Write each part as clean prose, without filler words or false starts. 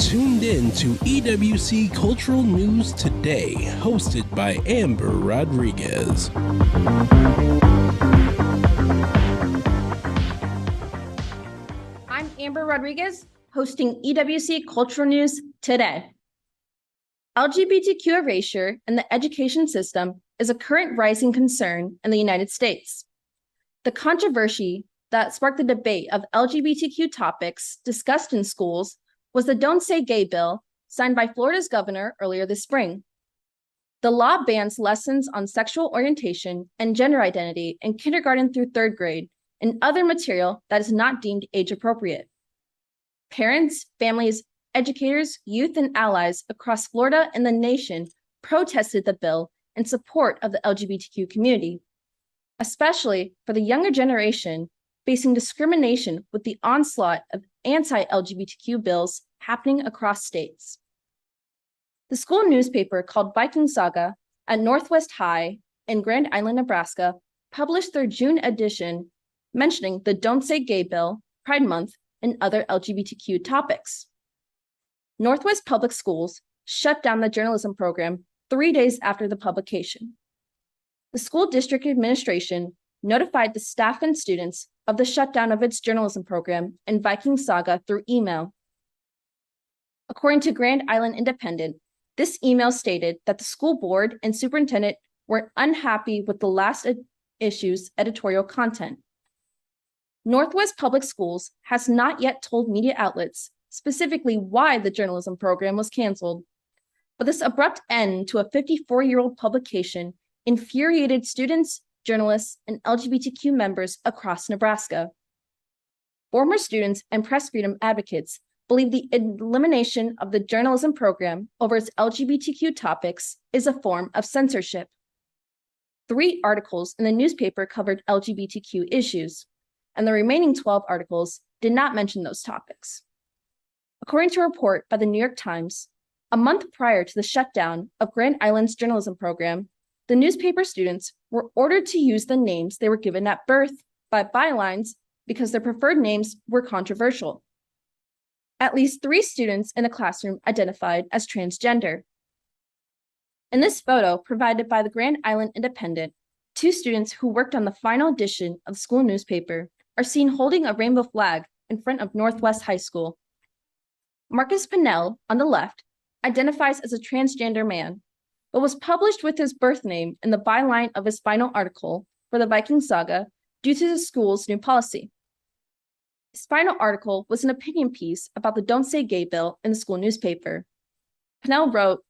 tuned in to EWC Cultural News Today, hosted by Amber Rodriguez. I'm Amber Rodriguez, hosting EWC Cultural News Today. LGBTQ erasure in the education system is a current rising concern in the United States. The controversy that sparked the debate of LGBTQ topics discussed in schools was the Don't Say Gay bill signed by Florida's governor earlier this spring. The law bans lessons on sexual orientation and gender identity in kindergarten through third grade and other material that is not deemed age appropriate. Parents, families, educators, youth, and allies across Florida and the nation protested the bill in support of the LGBTQ community, especially for the younger generation facing discrimination with the onslaught of anti-LGBTQ bills happening across states. The school newspaper called Viking Saga at Northwest High in Grand Island, Nebraska, published their June edition mentioning the Don't Say Gay bill, Pride Month, and other LGBTQ topics. Northwest Public Schools shut down the journalism program 3 days after the publication. The school district administration notified the staff and students of the shutdown of its journalism program in Viking Saga through email. According to Grand Island Independent, this email stated that the school board and superintendent were unhappy with the last issue's editorial content. Northwest Public Schools has not yet told media outlets specifically why the journalism program was canceled, but this abrupt end to a 54-year-old publication infuriated students, journalists, and LGBTQ members across Nebraska. Former students and press freedom advocates believe the elimination of the journalism program over its LGBTQ topics is a form of censorship. 3 articles in the newspaper covered LGBTQ issues, and the remaining 12 articles did not mention those topics. According to a report by the New York Times, a month prior to the shutdown of Grand Island's journalism program, the newspaper students were ordered to use the names they were given at birth by bylines because their preferred names were controversial. At least 3 students in the classroom identified as transgender. In this photo provided by the Grand Island Independent, 2 students who worked on the final edition of the school newspaper are seen holding a rainbow flag in front of Northwest High School. Marcus Pinnell, on the left, identifies as a transgender man, but was published with his birth name in the byline of his final article for the Viking Saga due to the school's new policy. His final article was an opinion piece about the Don't Say Gay bill in the school newspaper. Pinnell wrote,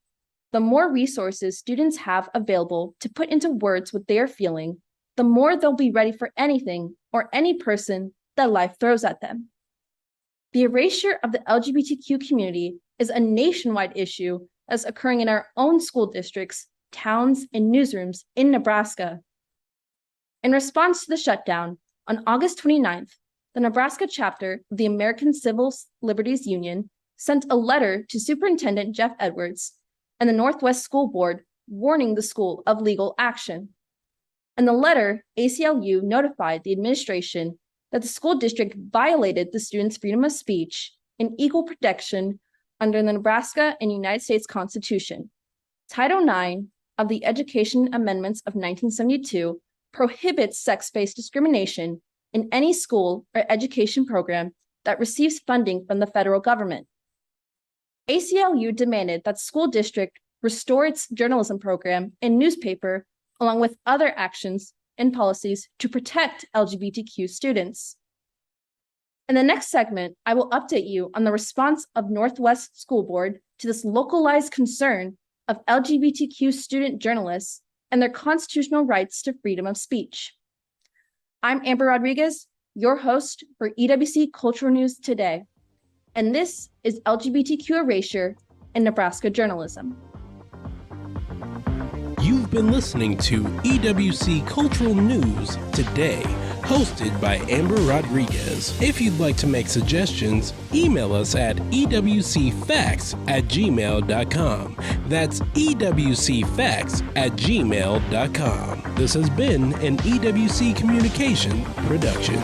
"The more resources students have available to put into words what they are feeling, the more they'll be ready for anything or any person that life throws at them." The erasure of the LGBTQ community is a nationwide issue that's occurring in our own school districts, towns, and newsrooms in Nebraska. In response to the shutdown, on August 29th, the Nebraska chapter of the American Civil Liberties Union sent a letter to Superintendent Jeff Edwards and the Northwest School Board warning the school of legal action. In the letter, ACLU notified the administration that the school district violated the students' freedom of speech and equal protection under the Nebraska and United States Constitution. Title IX of the Education Amendments of 1972 prohibits sex-based discrimination in any school or education program that receives funding from the federal government. ACLU demanded that the school district restore its journalism program and newspaper, along with other actions and policies to protect LGBTQ students. In the next segment, I will update you on the response of Northwest School Board to this localized concern of LGBTQ student journalists and their constitutional rights to freedom of speech. I'm Amber Rodriguez, your host for EWC Cultural News Today, and this is LGBTQ erasure in Nebraska journalism. You've been listening to EWC Cultural News Today, hosted by Amber Rodriguez. If you'd like to make suggestions, email us at ewcfacts@gmail.com. That's ewcfacts@gmail.com. This has been an EWC Communication production.